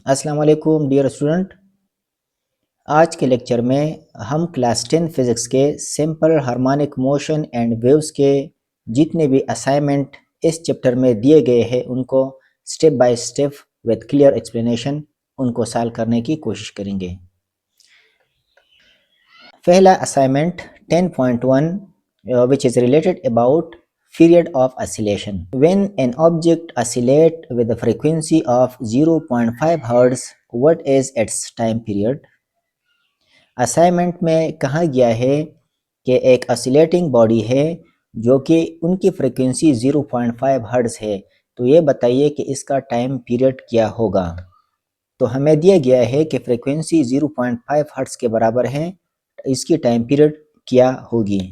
अस्सलाम वालेकुम dear student. आज के लेक्चर में हम क्लास 10 फिज़िक्स के simple harmonic motion and waves के जितने भी असाइनमेंट इस चैप्टर में दिए गए हैं उनको step by step with clear explanation उनको सॉल्व करने की कोशिश करेंगे। पहला assignment 10.1 which is related about period of oscillation. When an object oscillates with a frequency of 0.5 Hz, what is its time period? Assignment में कहा गया है कि एक ऑसिलेटिंग बॉडी है जो कि उनकी फ्रीक्वेंसी 0.5 हर्ट्ज है, तो ये बताइए कि इसका टाइम पीरियड क्या होगा। तो हमें दिया गया है कि फ्रीक्वेंसी 0.5 हर्ट्ज के बराबर है, इसकी टाइम पीरियड क्या होगी।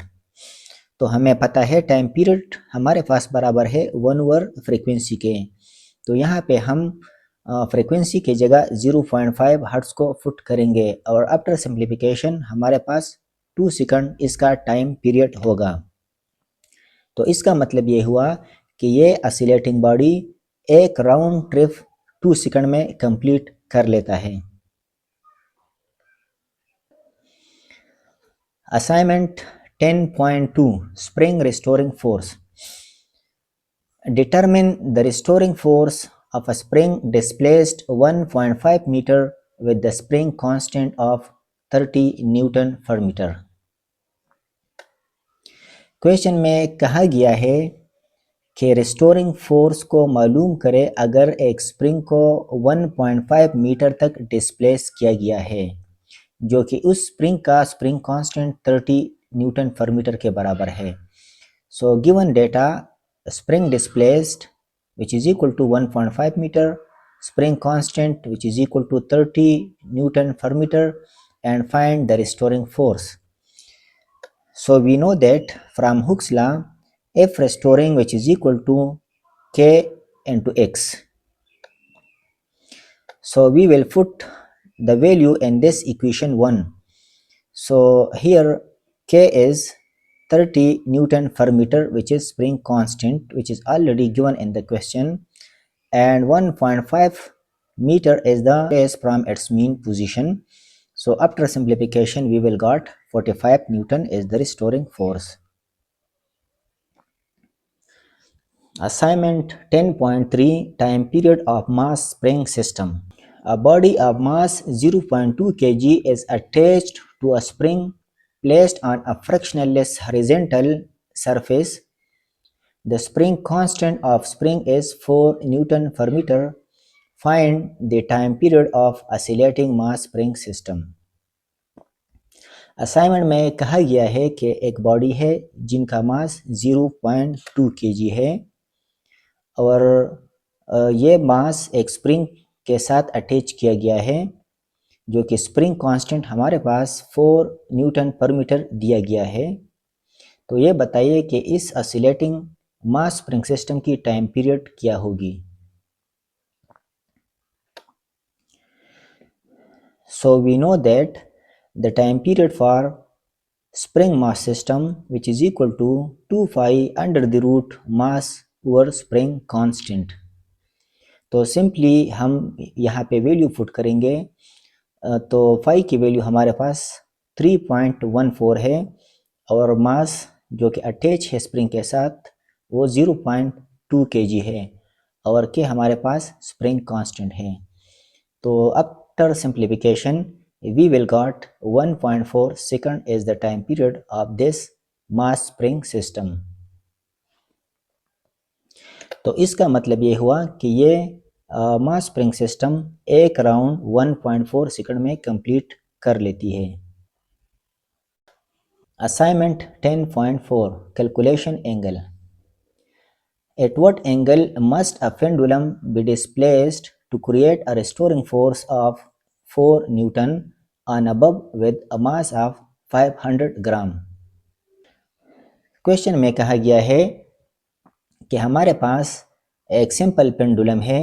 तो हमें पता है टाइम पीरियड हमारे पास बराबर है 1 ओवर फ्रीक्वेंसी के। तो यहाँ पे हम फ्रीक्वेंसी की जगह 0.5 हर्ट्ज को फुट करेंगे और आफ्टर सिंप्लीफिकेशन हमारे पास 2 सेकंड इसका टाइम पीरियड होगा। तो इसका मतलब ये हुआ कि ये ऑसिलेटिंग बॉडी एक राउंड ट्रिप 2 सेकंड में कंप्लीट कर लेता है। Assignment 10.2 spring restoring force. Determine the restoring force of a spring displaced 1.5 meter with the spring constant of 30 Newton per meter. Question में कहा गया है कि रिस्टोरिंग फोर्स को मालूम करें अगर एक स्प्रिंग को 1.5 मीटर तक डिस्प्लेस किया गया है जो कि उस स्प्रिंग का स्प्रिंग कांस्टेंट 30 न्यूटन पर मीटर के बराबर है। So given data spring displaced which is equal to 1.5 meter, spring constant which is equal to 30 Newton per meter, and find the restoring force. So we know that from Hooke's law, F restoring which is equal to K into X. So we will put the value in this equation 1. So here K is 30 Newton per meter which is spring constant which is already given in the question, and 1.5 meter is the place from its mean position. So after simplification we will got 45 Newton is the restoring force. Assignment 10.3 time period of mass spring system. A body of mass 0.2 kg is attached to a spring placed on a frictionless horizontal surface. The spring constant of spring is 4 Newton per meter. Find the time period of oscillating mass spring system. Assignment में कहा गया है कि एक body है जिनका मास 0.2 kg है और ये मास एक स्प्रिंग के साथ अटैच किया गया है जो कि स्प्रिंग कांस्टेंट हमारे पास 4 न्यूटन पर मीटर दिया गया है। तो ये बताइए कि इस ऑसिलेटिंग मास स्प्रिंग सिस्टम की टाइम पीरियड क्या होगी। So we know that the time period for spring mass system which is equal to 2 phi under the root mass over spring constant. तो सिंपली हम यहाँ पे वैल्यू पुट करेंगे तो phi की वैल्यू हमारे पास 3.14 है और मास जो कि अटैच है स्प्रिंग के साथ वो 0.2 kg है और के हमारे पास स्प्रिंग कांस्टेंट है। तो after simplification we will got 1.4 second is the time period of this mass spring system. तो इसका मतलब ये हुआ कि ये मास स्प्रिंग सिस्टम एक राउंड 1.4 सेकंड में कंप्लीट कर लेती है। Assignment 10.4 calculation angle. At what angle must a pendulum be displaced to create a restoring force of 4 Newton on a bulb with a mass of 500 gram. Question में कहा गया है कि हमारे पास एक सिंपल पेंडुलम है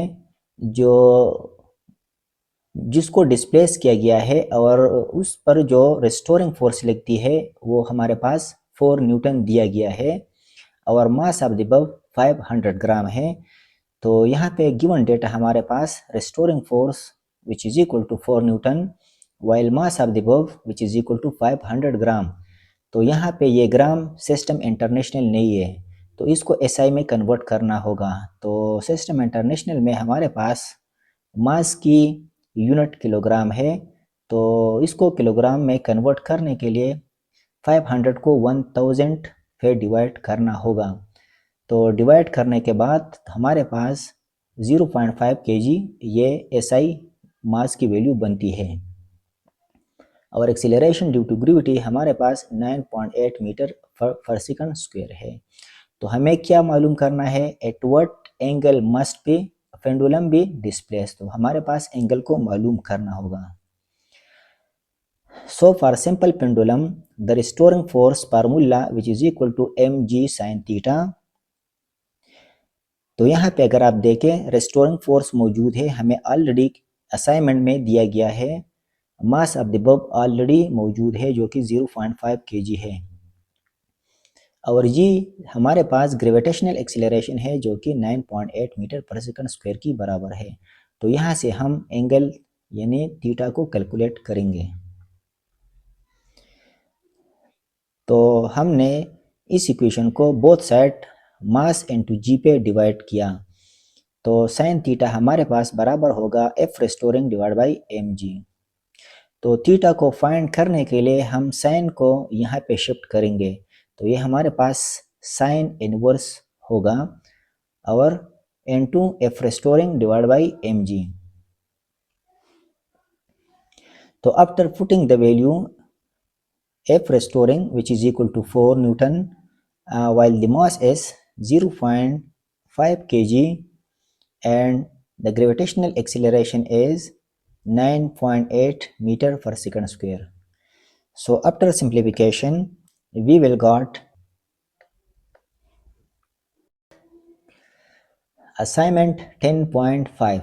जो जिसको डिस्प्लेस किया गया है और उस पर जो रिस्टोरिंग फोर्स लगती है वो हमारे पास 4 न्यूटन दिया गया है और mass of the bulb 500 gram है। तो यहाँ पे गिवन डेटा हमारे पास restoring force which is equal to 4 Newton while mass of the bulb which is equal to 500 ग्राम। तो यहाँ पे ये ग्राम सिस्टम इंटरनेशनल नहीं है, तो इसको एसआई में कन्वर्ट करना होगा। तो सिस्टम इंटरनेशनल में हमारे पास मास की यूनिट किलोग्राम है, तो इसको किलोग्राम में कन्वर्ट करने के लिए 500 को 1000 पे डिवाइड करना होगा। तो डिवाइड करने के बाद हमारे पास 0.5 kg ये एसआई मास की वैल्यू बनती है। और एक्सीलरेशन ड्यू टू ग्रेविटी हमारे पास 9.8 मीटर पर सेकंड स्क्वायर है। तो हमें क्या मालूम करना है, at what angle must be pendulum be displace. तो हमारे पास एंगल को मालूम करना होगा। So for simple pendulum, the restoring force formula which is equal to mg sin theta। तो यहाँ पे अगर आप देखें रेस्टोरिंग फोर्स मौजूद है, हमें ऑलरेडी असाइनमेंट में दिया गया है। मास ऑफ द बल्ब ऑलरेडी मौजूद है जो कि 0.5 kg है। और जी हमारे पास ग्रेविटेशनल एक्सीलरेशन है जो कि 9.8 मीटर पर सेकंड स्क्वायर की बराबर है। तो यहाँ से हम एंगल यानी थीटा को कैलकुलेट करेंगे। तो हमने इस इक्वेशन को बोथ साइड मास इनटू जी पे डिवाइड किया। तो साइन थीटा हमारे पास बराबर होगा F restoring divide by M G. तो थीटा को फाइंड करने के लिए हम साइन को यहाँ पे शिफ्ट करेंगे। तो ये हमारे पास साइन इनवर्स होगा और into F restoring divide by M G. तो after putting the value F restoring which is equal to 4 Newton while the mass is 0.5 kg and the gravitational acceleration is 9.8 meter per second square. So after simplification we will got assignment 10.5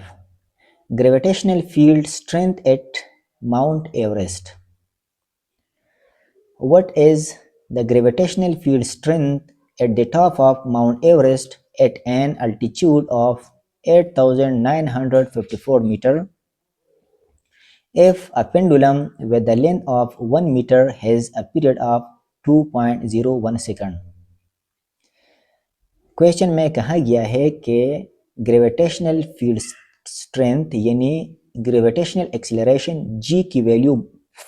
gravitational field strength at Mount Everest. What is the gravitational field strength at the top of Mount Everest at an altitude of 8,954 meter if a pendulum with the length of 1 meter has a period of 2.01 second? Question में कहा गया है कि gravitational field strength यानी gravitational acceleration जी की value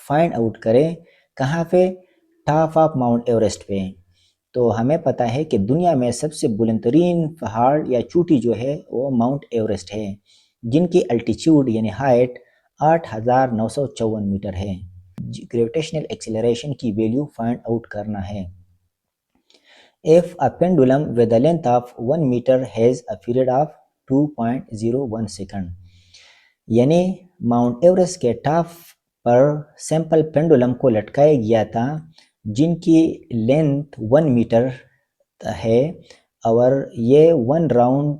find out करें। कहाँ पे? टॉप ऑफ माउंट एवरेस्ट पे। तो हमें पता है कि दुनिया में सबसे बुलंदतरीन पहाड़ या चोटी जो है वो माउंट एवरेस्ट है, जिनकी अल्टीट्यूड यानी हाइट 8,954 मीटर है। ग्रेविटेशनल एक्सीलरेशन की वैल्यू फाइंड आउट करना है। If a pendulum with a length of 1 meter has a period of 2.01 second, यानी माउंट एवरेस्ट के टॉप पर सैंपल पेंडुलम को लटकाया गया था जिनकी लेंथ 1 मीटर है और ये 1 राउंड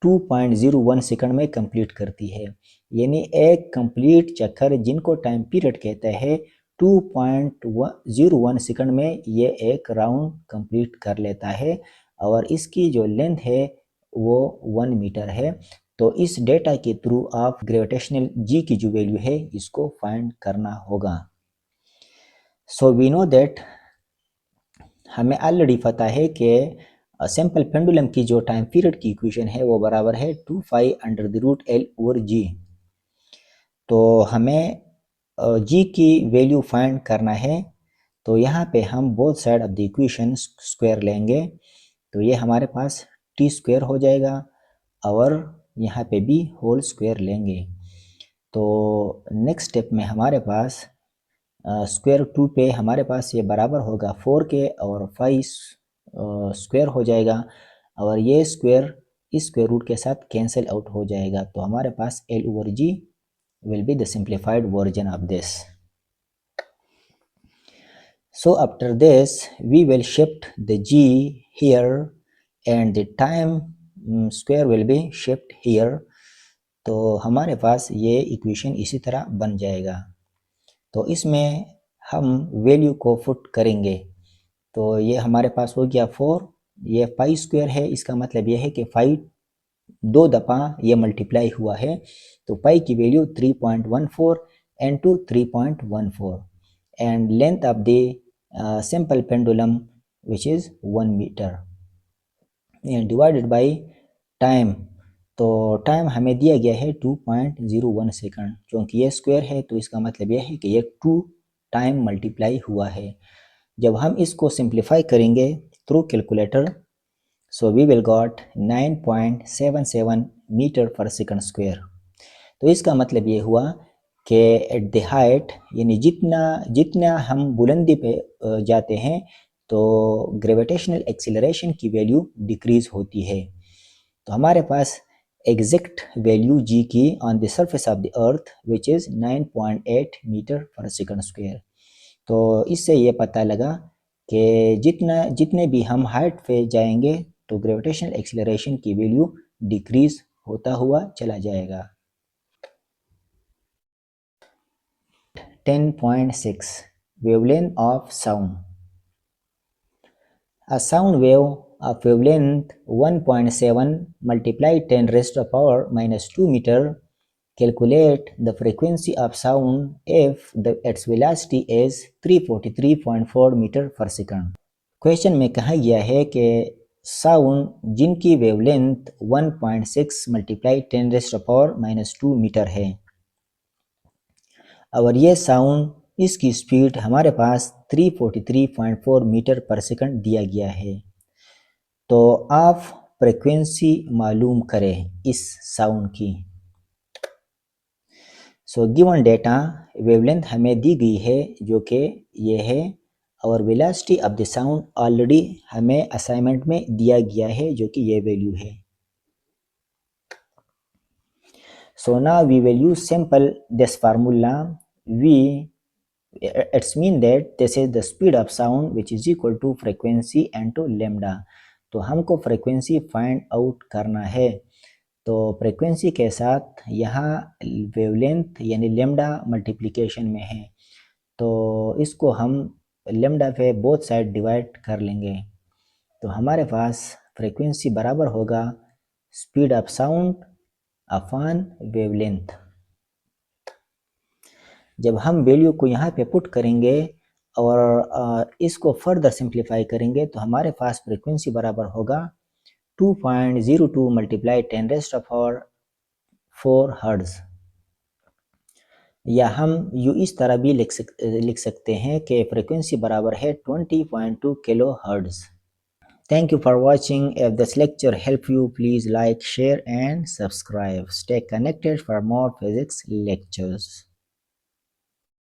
2.01 सेकंड में कंप्लीट करती है। यानी एक कंप्लीट चक्कर जिनको टाइम पीरियड कहते हैं 2.01 सेकंड में ये एक राउंड कंप्लीट कर लेता है और इसकी जो लेंथ है वो 1 मीटर है। तो इस डेटा के थ्रू आप ग्रेविटेशनल जी की जो वैल्यू है इसको फाइंड करना होगा। सो वी नो दैट हमें ऑलरेडी पता है कि सिंपल पेंडुलम की जो टाइम पीरियड की इक्वेशन है वो बराबर है 2π√L/g। तो हमें जी की वैल्यू फाइंड करना है। तो यहाँ पे हम both side of the equation square लेंगे। तो ये हमारे पास टी स्क्वायर हो जाएगा और यहाँ पे भी होल स्क्वायर लेंगे। तो नेक्स्ट स्टेप में हमारे पास स्क्वायर 2 पे हमारे पास ये बराबर होगा 4k और 5 स्क्वायर हो जाएगा और ये स्क्वायर इस स्क्वायर रूट के साथ कैंसिल आउट हो जाएगा। तो हमारे पास L/g will be the simplified version of this. So after this we will shift the g here and the time square will be shift here. तो हमारे पास ये इक्वेशन इसी तरह बन जाएगा। तो इसमें हम वैल्यू को पुट करेंगे। तो ये हमारे पास हो गया 4, ये 5 स्क्वायर है, इसका मतलब ये है कि 5 दो दफ़ा ये मल्टीप्लाई हुआ है, तो पाई की value 3.14 into 3.14 and length of the simple pendulum which is 1 meter and divided by time। तो टाइम हमें दिया गया है 2.01 सेकंड, क्योंकि ये स्क्वायर है तो इसका मतलब यह है कि ये 2 टाइम मल्टीप्लाई हुआ है। जब हम इसको सिंप्लीफाई करेंगे through calculator, so we will got 9.77 meter per second square. तो इसका मतलब ये हुआ कि एट द हाइट यानी जितना जितना हम बुलंदी पे जाते हैं तो ग्रेविटेशनल एक्सीलरेशन की वैल्यू डिक्रीज होती है। तो हमारे पास एग्जैक्ट वैल्यू जी की on the surface of the earth which is 9.8 meter per second square. तो इससे ये पता लगा कि जितने भी हम हाइट पे जाएंगे तो ग्रेविटेशनल एक्सीलरेशन की वैल्यू डिक्रीज होता हुआ चला जाएगा। 10.6 Wavelength of sound। A sound wave of wavelength 1.7 multiply 10 raised to the power minus 2 meter. Calculate the frequency of sound if its velocity is 343.4 meter per second। Question में कहा गया है कि साउंड जिनकी wavelength 1.6 multiply 10 raise to the power minus 2 meter है और ये sound इसकी स्पीड हमारे पास 343.4 मीटर पर सेकंड दिया गया है। तो आप फ्रिक्वेंसी मालूम करें इस साउंड की। सो गिवन डेटा वेवलेंथ हमें दी गई है जो कि ये है और velocity of the sound already हमें असाइनमेंट में दिया गया है जो कि ये वैल्यू है। So now we will use simple this formula. We it's mean that this is the speed of sound which is equal to frequency into lambda। तो हमको फ्रीक्वेंसी फाइंड आउट करना है। तो फ्रीक्वेंसी के साथ यहाँ वेवलेंथ यानी लेमडा मल्टीप्लिकेशन में है, तो इसको हम लेमडा पे बोथ साइड डिवाइड कर लेंगे। तो हमारे पास फ्रीक्वेंसी बराबर होगा speed of sound upon wavelength. जब हम वैल्यू को यहाँ पे पुट करेंगे और इसको फर्दर सिंप्लीफाई करेंगे तो हमारे पास फ्रीक्वेंसी बराबर होगा 2.02 multiply 10 raise to the power 4 hertz. या हम यू इस तरह भी लिख सकते हैं कि फ्रीक्वेंसी बराबर है 20.2 kilo hertz. Thank you for watching. If this lecture helped you, please like, share and subscribe. Stay connected for more physics lectures.